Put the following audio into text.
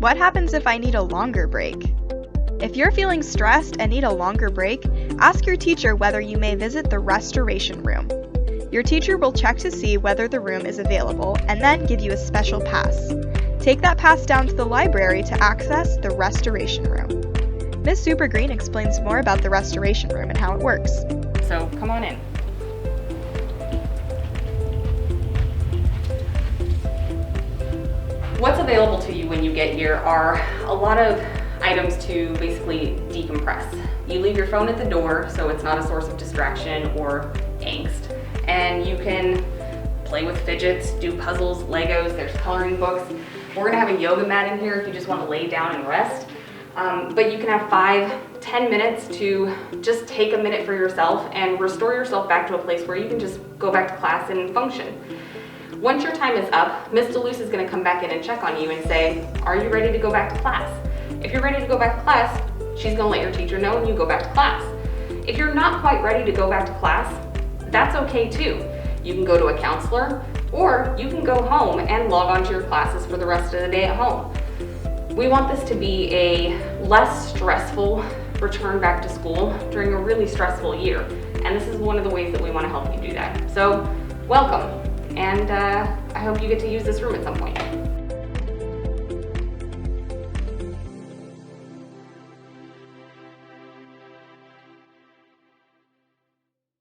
What happens if I need a longer break? If you're feeling stressed and need a longer break, ask your teacher whether you may visit the restoration room. Your teacher will check to see whether the room is available and then give you a special pass. Take that pass down to the library to access the restoration room. Ms. Supergreen explains more about the restoration room and how it works. So come on in. What's available to you when you get here are a lot of items to basically decompress. You leave your phone at the door so it's not a source of distraction or angst. And you can play with fidgets, do puzzles, Legos, there's coloring books. We're gonna have a yoga mat in here if you just wanna lay down and rest. But you can have 5-10 minutes to just take a minute for yourself and restore yourself back to a place where you can just go back to class and function. Once your time is up, Ms. DeLuce is gonna come back in and check on you and say, are you ready to go back to class? If you're ready to go back to class, she's gonna let your teacher know and you go back to class. If you're not quite ready to go back to class, that's okay too. You can go to a counselor or you can go home and log on to your classes for the rest of the day at home. We want this to be a less stressful return back to school during a really stressful year. And this is one of the ways that we want to help you do that. So welcome, and I hope you get to use this room at some point.